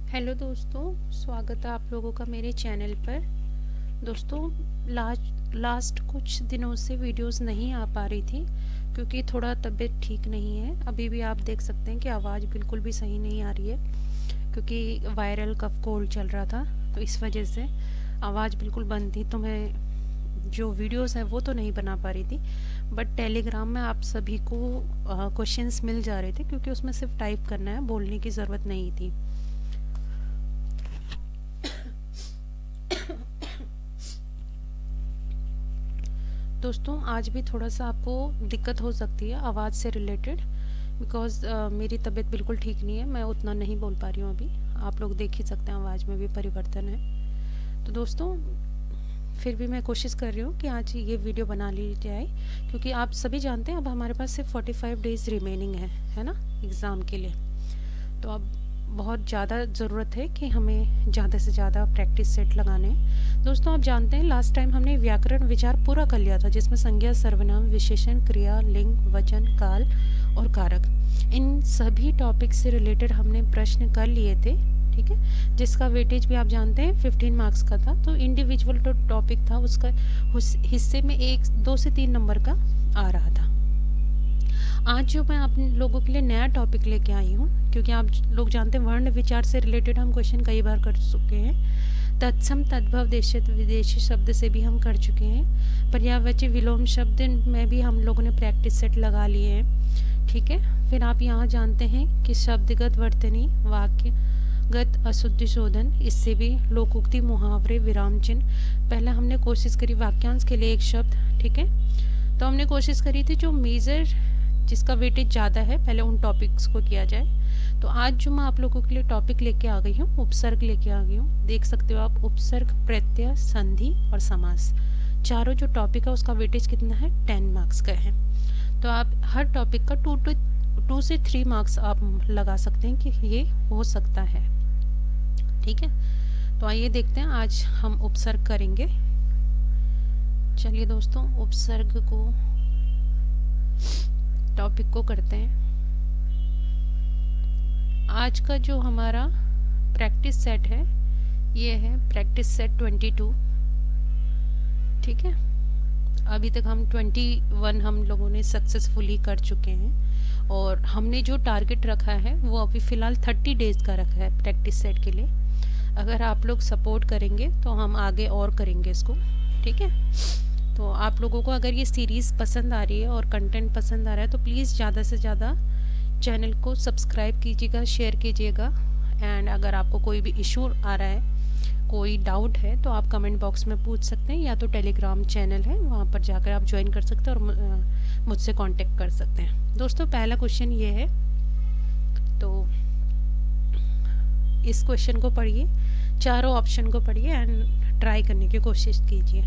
Hello दोस्तों, स्वागत है आप लोगों का मेरे चैनल पर। दोस्तों, लास्ट कुछ दिनों से वीडियोस नहीं आ पा रही थी क्योंकि थोड़ा तबीयत ठीक नहीं है। अभी भी आप देख सकते हैं कि आवाज़ बिल्कुल भी सही नहीं आ रही है क्योंकि वायरल कफ कोल्ड चल रहा था, तो इस वजह से आवाज़ बिल्कुल बंद थी। तो मैं जो वीडियोस है वो तो नहीं बना पा रही थी, बट टेलीग्राम में आप सभी को क्वेश्चंस मिल जा रहे थे क्योंकि उसमें सिर्फ टाइप करना है, बोलने की ज़रूरत नहीं थी। दोस्तों, आज भी थोड़ा सा आपको दिक्कत हो सकती है आवाज़ से रिलेटेड, बिकॉज़ मेरी तबीयत बिल्कुल ठीक नहीं है। मैं उतना नहीं बोल पा रही हूँ अभी। आप लोग देख ही सकते हैं आवाज़ में भी परिवर्तन है। तो दोस्तों, फिर भी मैं कोशिश कर रही हूँ कि आज ये वीडियो बना ली जाए क्योंकि आप सभी जानते हैं अब हमारे पास सिर्फ 45 डेज़ रिमेनिंग है ना, एग्ज़ाम के लिए। तो अब बहुत ज़्यादा ज़रूरत है कि हमें ज़्यादा से ज़्यादा प्रैक्टिस सेट लगाने हैं। दोस्तों, आप जानते हैं लास्ट टाइम हमने व्याकरण विचार पूरा कर लिया था, जिसमें संज्ञा, सर्वनाम, विशेषण, क्रिया, लिंग, वचन, काल और कारक, इन सभी टॉपिक से रिलेटेड हमने प्रश्न कर लिए थे। ठीक है, जिसका वेटेज भी आप जानते हैं 15 मार्क्स का था। तो इंडिविजुअल टॉपिक था, उसका उस हिस्से में 1 2 से 3 नंबर का आ रहा था। आज जो मैं आप लोगों के लिए नया टॉपिक लेके आई हूँ, क्योंकि आप लोग जानते हैं वर्ण विचार से रिलेटेड हम क्वेश्चन कई बार कर चुके हैं। तत्सम, तद्भव, देशित, विदेशी शब्द से भी हम कर चुके हैं। पर्यायवाची, विलोम शब्द में भी हम लोगों ने प्रैक्टिस सेट लगा लिए हैं। ठीक है, फिर आप यहाँ जानते हैं कि शब्दगत वर्तनी, वाक्यगत अशुद्धि शोधन, इससे भी लोकोक्ति, मुहावरे, विराम चिन्ह। पहले हमने कोशिश करी वाक्यांश के लिए एक शब्द। ठीक है, तो हमने कोशिश करी थी जो मेजर, जिसका वेटेज ज़्यादा है, पहले उन टॉपिक्स को किया जाए। तो आज जो मैं आप लोगों के लिए टॉपिक लेके आ गई हूँ, उपसर्ग लेके आ गई हूँ। देख सकते हो आप, उपसर्ग, प्रत्यय, संधि और समास, चारों जो टॉपिक है उसका वेटेज कितना है, 10 मार्क्स का है। तो आप हर टॉपिक का 2 से 3 मार्क्स आप लगा सकते हैं कि ये हो सकता है। ठीक है, तो आइए देखते हैं आज हम उपसर्ग करेंगे। चलिए दोस्तों, उपसर्ग को टॉपिक को करते हैं। आज का जो हमारा प्रैक्टिस सेट है ये है प्रैक्टिस सेट 22। ठीक है, अभी तक हम 21 हम लोगों ने सक्सेसफुली कर चुके हैं और हमने जो टारगेट रखा है वो अभी फ़िलहाल 30 डेज़ का रखा है प्रैक्टिस सेट के लिए। अगर आप लोग सपोर्ट करेंगे तो हम आगे और करेंगे इसको। ठीक है, तो आप लोगों को अगर ये सीरीज़ पसंद आ रही है और कंटेंट पसंद आ रहा है तो प्लीज़ ज़्यादा से ज़्यादा चैनल को सब्सक्राइब कीजिएगा, शेयर कीजिएगा। एंड अगर आपको कोई भी इशू आ रहा है, कोई डाउट है, तो आप कमेंट बॉक्स में पूछ सकते हैं, या तो टेलीग्राम चैनल है वहाँ पर जाकर आप ज्वाइन कर सकते हैं और मुझसे कांटेक्ट कर सकते हैं। दोस्तों, पहला क्वेश्चन ये है, तो इस क्वेश्चन को पढ़िए, चारों ऑप्शन को पढ़िए एंड ट्राई करने की कोशिश कीजिए।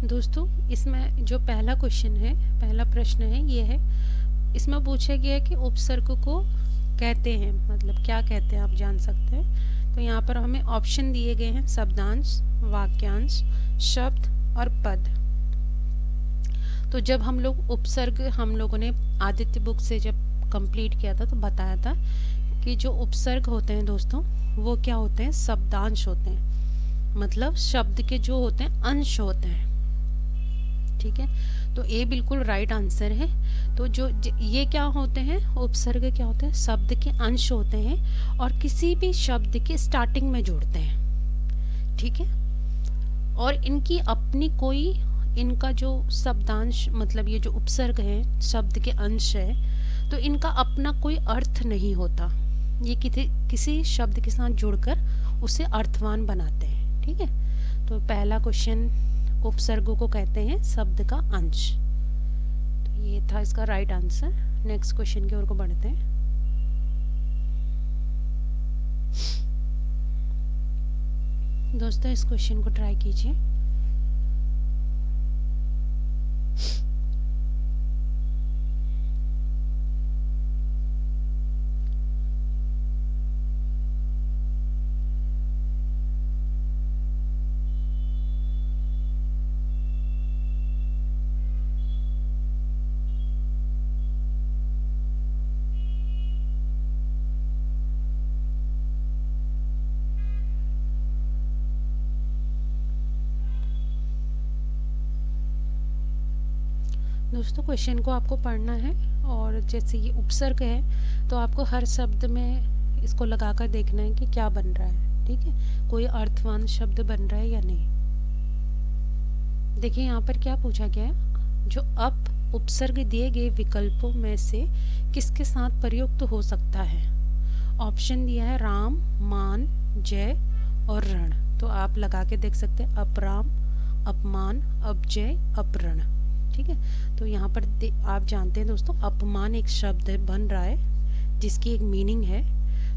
दोस्तों, इसमें जो पहला क्वेश्चन है, पहला प्रश्न है, ये है, इसमें पूछा गया है कि उपसर्ग को कहते हैं, मतलब क्या कहते हैं, आप जान सकते हैं। तो यहाँ पर हमें ऑप्शन दिए गए हैं, शब्दांश, वाक्यांश, शब्द और पद। तो जब हम लोग उपसर्ग, हम लोगों ने आदित्य बुक से जब कंप्लीट किया था तो बताया था कि जो उपसर्ग होते हैं दोस्तों, वो क्या होते हैं, शब्दांश होते हैं, मतलब शब्द के जो होते हैं अंश होते हैं। ठीक है, तो ए बिल्कुल राइट आंसर है। तो जो ये क्या होते हैं, उपसर्ग क्या होते हैं, शब्द के अंश होते हैं और किसी भी शब्द के स्टार्टिंग में जुड़ते हैं। ठीक है, और इनकी अपनी कोई, इनका जो शब्दांश, मतलब ये जो उपसर्ग है, शब्द के अंश है, तो इनका अपना कोई अर्थ नहीं होता। ये किसी शब्द के साथ जुड़कर उसे अर्थवान बनाते हैं। ठीक है, तो पहला क्वेश्चन, उपसर्गों को कहते हैं शब्द का अंश। तो ये था इसका राइट आंसर। नेक्स्ट क्वेश्चन की ओर को बढ़ते हैं। दोस्तों, दोस्तों इस क्वेश्चन को ट्राई कीजिए। दोस्तों क्वेश्चन को आपको पढ़ना है और जैसे ये उपसर्ग है तो आपको हर शब्द में इसको लगाकर देखना है कि क्या बन रहा है। ठीक है, कोई अर्थवान शब्द बन रहा है या नहीं। देखिए यहाँ पर क्या पूछा गया है, जो अप उपसर्ग दिए गए विकल्पों में से किसके साथ प्रयुक्त हो सकता है। ऑप्शन दिया है राम, मान, जय और रण। तो आप लगा के देख सकते हैं, अपराम, अपमान, अपजय, अपरण। ठीक है, तो यहाँ पर आप जानते हैं दोस्तों अपमान एक शब्द बन रहा है जिसकी एक मीनिंग है।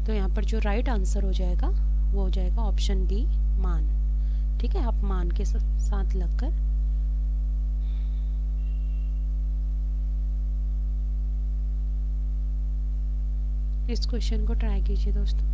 तो यहाँ पर जो राइट आंसर हो जाएगा वो हो जाएगा ऑप्शन बी, मान। ठीक है, अपमान के साथ लगकर। इस क्वेश्चन को ट्राई कीजिए दोस्तों।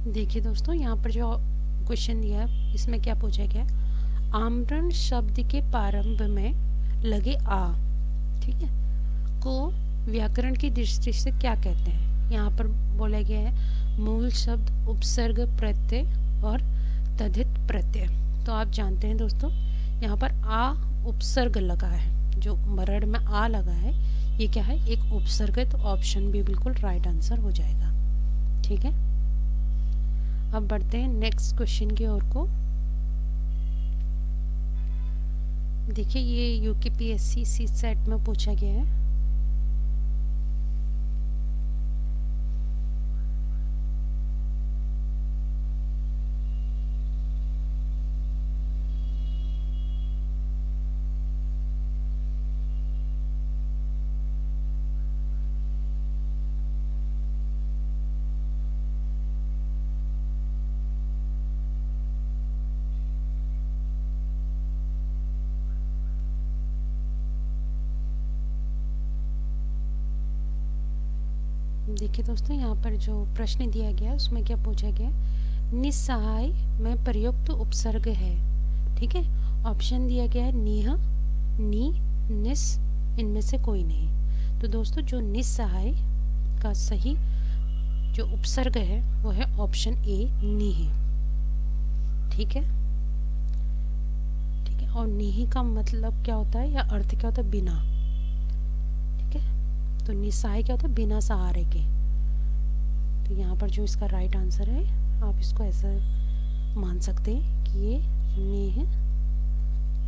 देखिए दोस्तों यहाँ पर जो क्वेश्चन दिया है इसमें क्या पूछा गया है, आमरण शब्द के प्रारंभ में लगे आ, ठीक है, को व्याकरण की दृष्टि से क्या कहते हैं। यहाँ पर बोला गया है मूल शब्द, उपसर्ग, प्रत्यय और तद्धित प्रत्यय। तो आप जानते हैं दोस्तों यहाँ पर आ उपसर्ग लगा है, जो मरड़ में आ लगा है ये क्या है, एक उपसर्ग है। तो ऑप्शन भी बिल्कुल राइट आंसर हो जाएगा। ठीक है, अब बढ़ते हैं नेक्स्ट क्वेश्चन की ओर को। देखिए ये यूकेपीएससी सी सेट में पूछा गया है। देखिए दोस्तों यहाँ पर जो प्रश्न दिया गया है उसमें क्या पूछा गया है, निस्सहाय में प्रयुक्त उपसर्ग है। ठीक है, ऑप्शन दिया गया है निह, नी, निस, इनमें से कोई नहीं। तो दोस्तों जो निस्सहाय का सही जो उपसर्ग है वो है ऑप्शन ए, निह। ठीक है, ठीक है, और निह का मतलब क्या होता है या अर्थ क्या होता है, बिना। तो निस्सहाय क्या होता है, बिना सहारे के। तो यहाँ पर जो इसका राइट आंसर है आप इसको ऐसा मान सकते हैं कि ये नेह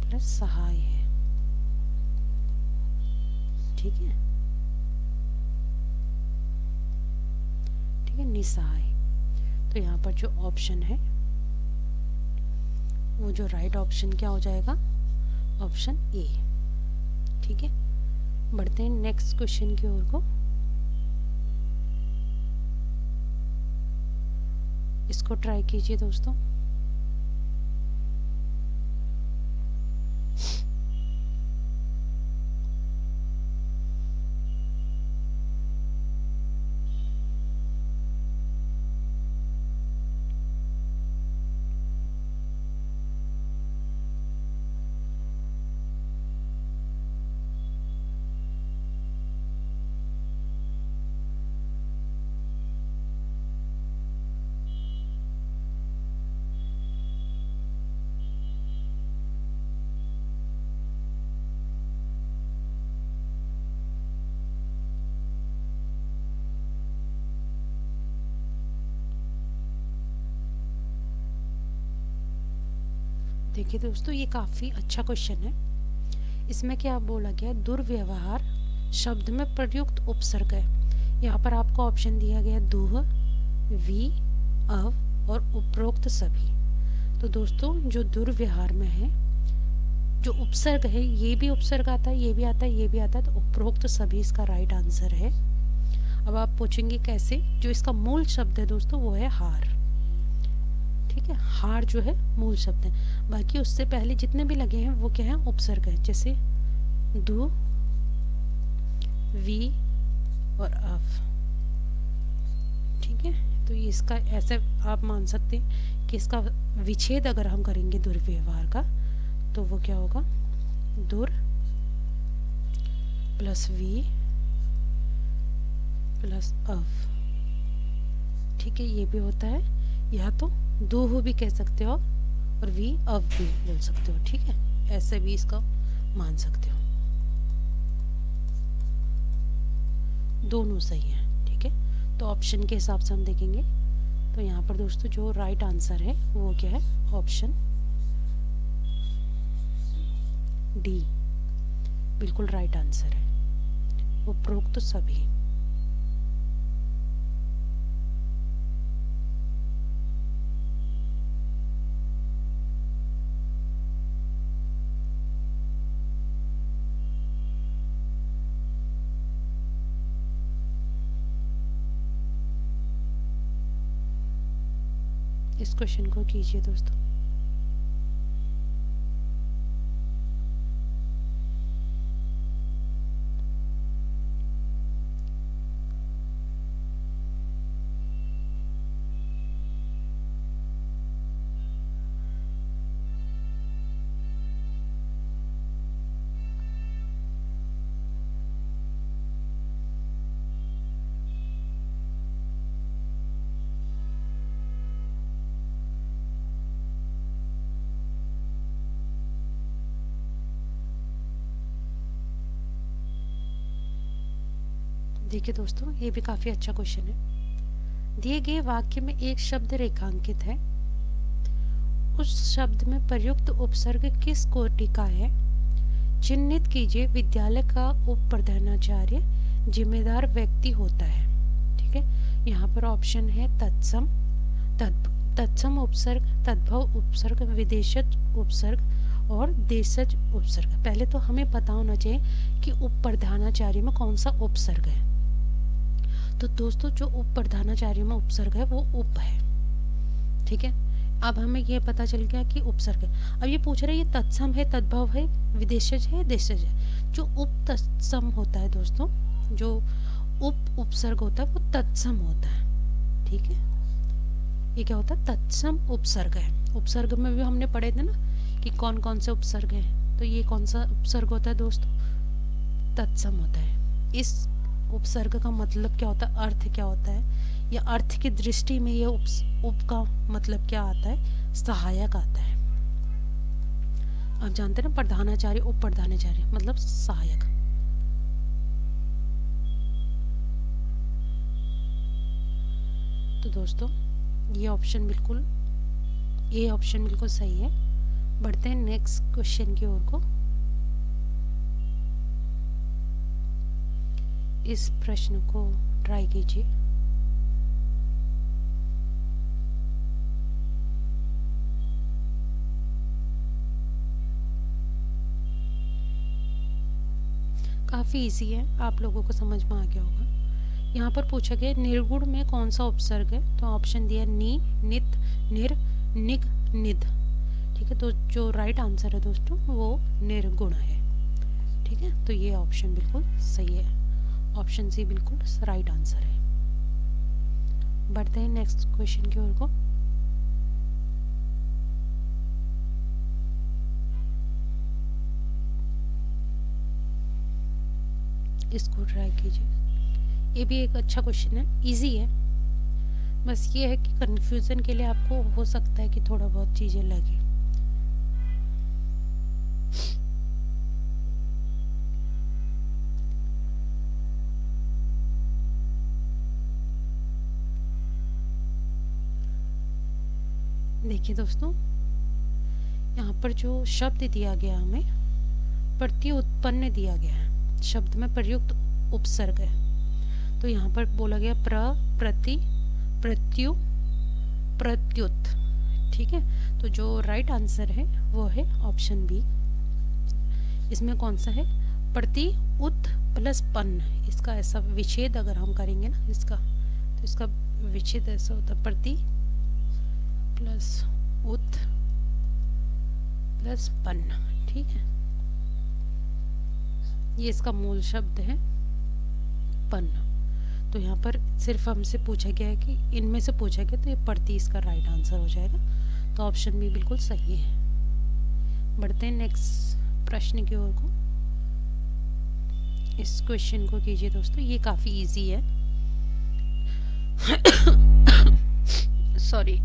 प्लस सहाय है। ठीक है, ठीक है, निस्सहाय। तो यहाँ पर जो ऑप्शन है वो जो राइट ऑप्शन क्या हो जाएगा, ऑप्शन ए। ठीक है, बढ़ते हैं नेक्स्ट क्वेश्चन की ओर को। इसको ट्राई कीजिए दोस्तों। देखिए दोस्तों, ये काफ़ी अच्छा क्वेश्चन है। इसमें क्या बोला गया है, दुर्व्यवहार शब्द में प्रयुक्त उपसर्ग है। यहाँ पर आपको ऑप्शन दिया गया दुह, वी, अव और उपरोक्त सभी। तो दोस्तों, जो दुर्व्यवहार में है, जो उपसर्ग है, ये भी उपसर्ग आता है, ये भी आता है, ये भी आता है, तो उपरोक्त सभी इसका राइट आंसर है। अब आप पूछेंगे कैसे? जो इसका मूल शब्द है दोस्तों वो है हार। ठीक है, हार जो है मूल शब्द है। बाकी उससे पहले जितने भी लगे हैं वो क्या है, उपसर्ग है, जैसे दु, वी और अव। ठीक है, तो ये इसका ऐसे आप मान सकते हैं कि इसका विच्छेद अगर हम करेंगे दुर्व्यवहार का, तो वो क्या होगा, दुर प्लस वी प्लस अव। ठीक है, ये भी होता है, या तो दुह भी कह सकते हो और वी अव भी बोल सकते हो। ठीक है, ऐसे भी इसका मान सकते हो, दोनों सही है। ठीक है, तो ऑप्शन के हिसाब से हम देखेंगे तो यहाँ पर दोस्तों जो राइट आंसर है वो क्या है, ऑप्शन डी बिल्कुल राइट आंसर है, उपरोक्त सभी। इस क्वेश्चन को कीजिए दोस्तों। देखिए दोस्तों, ये भी काफ़ी अच्छा क्वेश्चन है। दिए गए वाक्य में एक शब्द रेखांकित है, उस शब्द में प्रयुक्त उपसर्ग किस कोटि का है? चिन्हित कीजिए। विद्यालय का उप प्रधानाचार्य जिम्मेदार व्यक्ति होता है। ठीक है, यहाँ पर ऑप्शन है तत्सम, तत्सम उपसर्ग, तद्भव उपसर्ग, विदेशज उपसर्ग और देशज उपसर्ग। पहले तो हमें पता होना चाहिए कि उप प्रधानाचार्य में कौन सा उपसर्ग है। तो दोस्तों, जो उप प्रधानाचार्य में उपसर्ग है वो उप है। ठीक है, अब हमें ये पता चल गया कि उपसर्ग है। अब ये पूछ रहे हैं ये तत्सम है, तद्भव है, विदेशज है, देशज है। जो उप तत्सम होता है दोस्तों, जो उप उपसर्ग होता है वो तत्सम होता है। ठीक है, ये क्या होता है, तत्सम उपसर्ग है। उपसर्ग में भी हमने पढ़े थे ना कि कौन कौन से उपसर्ग हैं, तो ये कौन सा उपसर्ग होता है दोस्तों, तत्सम होता है। इस उपसर्ग का मतलब क्या होता है, अर्थ क्या होता है, या अर्थ की दृष्टि में ये उप का मतलब क्या आता है, सहायक आता है। आप जानते हैं ना, प्रधानाचार्य उप प्रधानाचार्य मतलब सहायक। तो दोस्तों, ये ऑप्शन बिल्कुल, ये ऑप्शन बिल्कुल सही है। बढ़ते हैं नेक्स्ट क्वेश्चन की ओर को। इस प्रश्न को ट्राई कीजिए। काफ़ी इजी है, आप लोगों को समझ में आ गया होगा। यहाँ पर पूछा गया निर्गुण में कौन सा उपसर्ग है, तो ऑप्शन दिया नी, नित, निर, निग, निध। ठीक है, तो जो राइट आंसर है दोस्तों वो निर्गुण है। ठीक है, तो ये ऑप्शन बिल्कुल सही है, ऑप्शन सी बिल्कुल राइट आंसर है। बढ़ते हैं नेक्स्ट क्वेश्चन की ओर को। इसको ट्राई कीजिए। ये भी एक अच्छा क्वेश्चन है, इजी है। बस ये है कि कंफ्यूजन के लिए आपको हो सकता है कि थोड़ा बहुत चीजें लगे। देखिए दोस्तों, यहाँ पर जो शब्द दिया गया हमें प्रत्युत्पन्न दिया गया है, शब्द में प्रयुक्त उपसर्ग है। तो यहाँ पर बोला गया प्रति प्रत्यु प्रत्युत। ठीक है, तो जो राइट आंसर है वो है ऑप्शन बी। इसमें कौन सा है, प्रति उत प्लस पन्न। इसका ऐसा विच्छेद अगर हम करेंगे ना इसका, तो इसका विच्छेद ऐसा होता है प्रति प्लस उत प्लस पन्न। ठीक है, ये इसका मूल शब्द है पन्न। तो यहाँ पर सिर्फ हमसे पूछा गया है कि इनमें से पूछा गया, तो ये प्रति इसका राइट आंसर हो जाएगा। तो ऑप्शन बी बिल्कुल सही है। बढ़ते हैं नेक्स्ट प्रश्न की ओर को। इस क्वेश्चन को कीजिए दोस्तों, ये काफ़ी इजी है। सॉरी।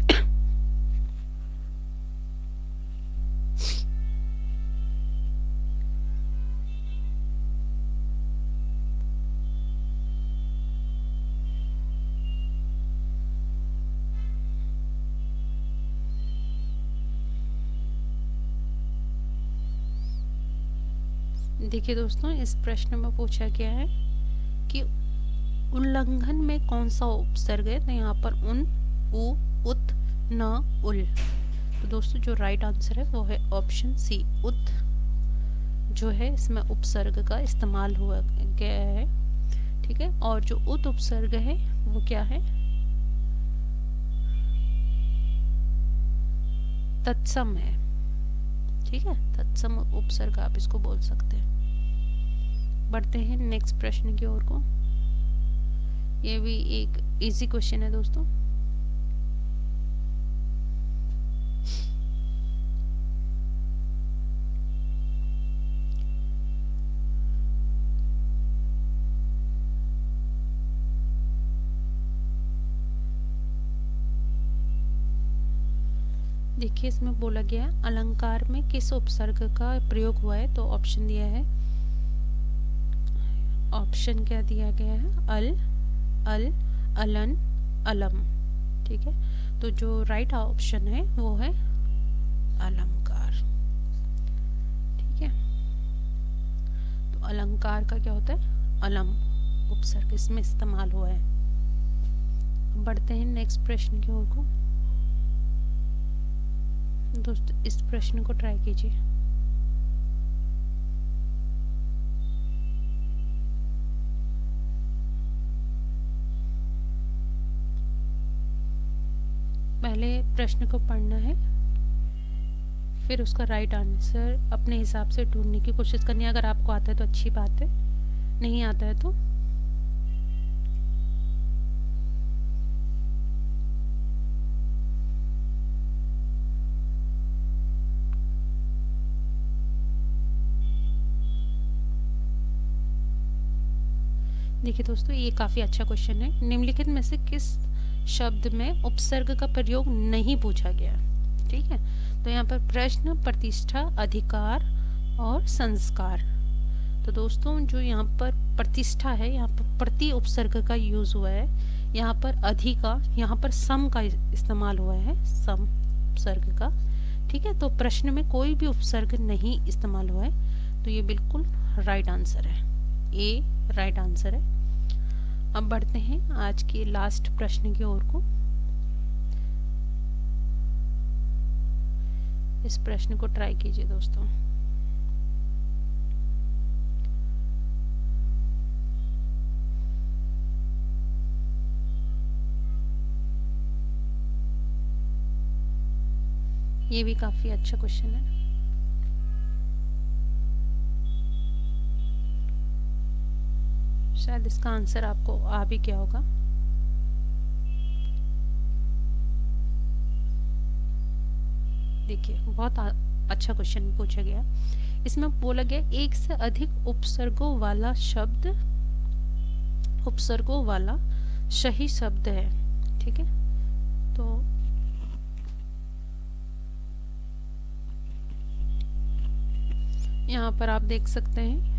देखिए दोस्तों, इस प्रश्न में पूछा गया है कि उल्लंघन में कौन सा उपसर्ग है। तो यहाँ पर उन, उ, उत, न, उल। तो दोस्तों जो राइट आंसर है वो है ऑप्शन सी, उत जो है इसमें उपसर्ग का इस्तेमाल हुआ गया है। ठीक है, और जो उत उपसर्ग है वो क्या है, तत्सम है। ठीक है, तत्सम उपसर्ग आप इसको बोल सकते हैं। बढ़ते हैं नेक्स्ट प्रश्न की ओर को। ये भी एक इजी क्वेश्चन है दोस्तों। देखिए, इसमें बोला गया है अलंकार में किस उपसर्ग का प्रयोग हुआ है। तो ऑप्शन दिया है, ऑप्शन क्या दिया गया है, अल, अल, अलन, अलम। ठीक है, तो जो राइट ऑप्शन है वो है अलंकार। ठीक है, तो अलंकार का क्या होता है, अलम उपसर्ग इसमें इस्तेमाल हुआ है। बढ़ते हैं नेक्स्ट प्रश्न की ओर को। दोस्तों इस प्रश्न को ट्राई कीजिए। पहले प्रश्न को पढ़ना है, फिर उसका राइट आंसर अपने हिसाब से ढूंढने की कोशिश करनी है। अगर आपको आता है तो अच्छी बात है, नहीं आता है तो देखिए दोस्तों, ये काफ़ी अच्छा क्वेश्चन है। निम्नलिखित में से किस शब्द में उपसर्ग का प्रयोग नहीं पूछा गया। ठीक है, तो यहाँ पर प्रश्न, प्रतिष्ठा, अधिकार और संस्कार। तो दोस्तों जो यहाँ पर प्रतिष्ठा है, यहाँ पर प्रति उपसर्ग का यूज हुआ है। यहाँ पर अधिकार, यहाँ पर सम का इस्तेमाल हुआ है, सम उपसर्ग का। ठीक है, तो प्रश्न में कोई भी उपसर्ग नहीं इस्तेमाल हुआ है। तो ये बिल्कुल राइट आंसर है, ए राइट आंसर है। अब बढ़ते हैं आज के लास्ट प्रश्न की ओर को। इस प्रश्न को ट्राई कीजिए दोस्तों। ये भी काफी अच्छा क्वेश्चन है। शायद इसका आंसर आपको आ भी क्या होगा। देखिए, बहुत अच्छा क्वेश्चन पूछा गया। इसमें बोला गया एक से अधिक उपसर्गों वाला शब्द, उपसर्गों वाला सही शब्द है। ठीक है, तो यहाँ पर आप देख सकते हैं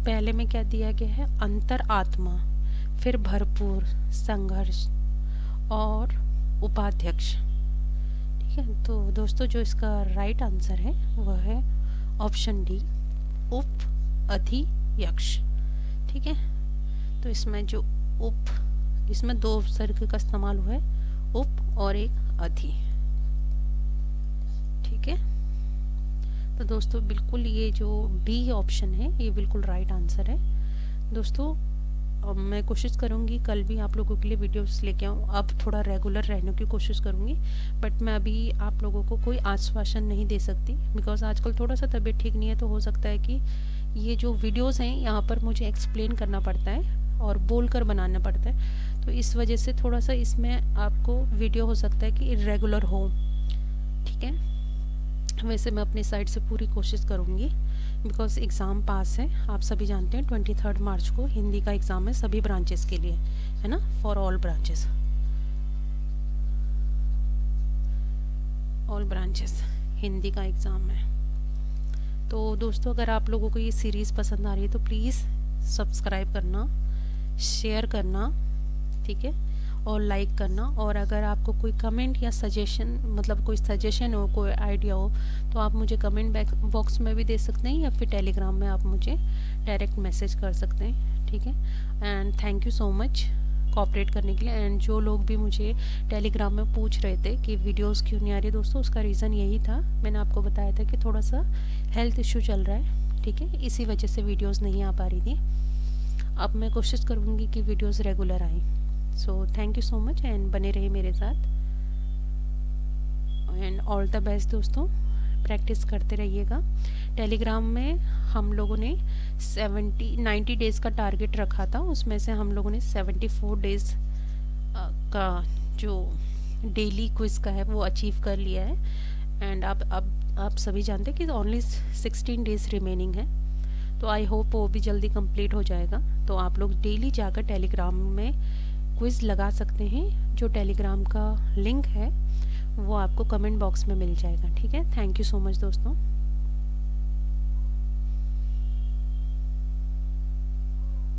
पहले में क्या दिया गया है, अंतर आत्मा, फिर भरपूर, संघर्ष और उपाध्यक्ष। ठीक ठीक है, तो दोस्तों जो इसका राइट आंसर है वह है ऑप्शन डी, उप अधियक्ष। ठीक है, तो इसमें जो इसमें दो उपसर्ग का इस्तेमाल हुआ है, उप और एक अधि। ठीक है, तो दोस्तों बिल्कुल ये जो डी ऑप्शन है ये बिल्कुल राइट आंसर है। दोस्तों अब मैं कोशिश करूँगी कल भी आप लोगों के लिए वीडियोस लेके आऊँ, अब थोड़ा रेगुलर रहने की कोशिश करूँगी, बट मैं अभी आप लोगों को कोई आश्वासन नहीं दे सकती बिकॉज़ आजकल थोड़ा सा तबीयत ठीक नहीं है। तो हो सकता है कि ये जो वीडियोस हैं यहाँ पर मुझे एक्सप्लेन करना पड़ता है और बोलकर बनाना पड़ता है, तो इस वजह से थोड़ा सा इसमें आपको वीडियो हो सकता है कि इरेगुलर हो। ठीक है, वैसे मैं अपनी साइड से पूरी कोशिश करूँगी बिकॉज एग्ज़ाम पास है। आप सभी जानते हैं 23 मार्च को हिंदी का एग्ज़ाम है सभी ब्रांचेस के लिए, है ना, for all branches, all branches Hindi का एग्ज़ाम है। तो दोस्तों अगर आप लोगों को ये सीरीज़ पसंद आ रही है तो प्लीज़ सब्सक्राइब करना, शेयर करना, ठीक है, और लाइक करना। और अगर आपको कोई कमेंट या सजेशन, मतलब कोई सजेशन हो, कोई आइडिया हो, तो आप मुझे कमेंट बॉक्स में भी दे सकते हैं या फिर टेलीग्राम में आप मुझे डायरेक्ट मैसेज कर सकते हैं। ठीक है, and thank you so much cooperate करने के लिए। एंड जो लोग भी मुझे टेलीग्राम में पूछ रहे थे कि वीडियोस क्यों नहीं आ रही, दोस्तों उसका रीज़न यही था, मैंने आपको बताया था कि थोड़ा सा हेल्थ इशू चल रहा है। ठीक है, इसी वजह से वीडियोस नहीं आ पा रही थी। अब मैं कोशिश करूँगी कि वीडियोस रेगुलर आएँ। So thank you so much and बने रहिए मेरे साथ एंड ऑल द बेस्ट दोस्तों, प्रैक्टिस करते रहिएगा। टेलीग्राम में हम लोगों ने 90 डेज़ का टारगेट रखा था, उसमें से हम लोगों ने 74 डेज़ का जो डेली क्विज़ का है वो अचीव कर लिया है। एंड आप सभी जानते हैं कि ओनली 16 डेज़ रिमेनिंग है, तो आई होप वो भी जल्दी कंप्लीट हो जाएगा। तो आप लोग डेली जाकर टेलीग्राम में क्विज़ लगा सकते हैं, जो टेलीग्राम का लिंक है वो आपको कमेंट बॉक्स में मिल जाएगा। ठीक है, थैंक यू सो मच दोस्तों।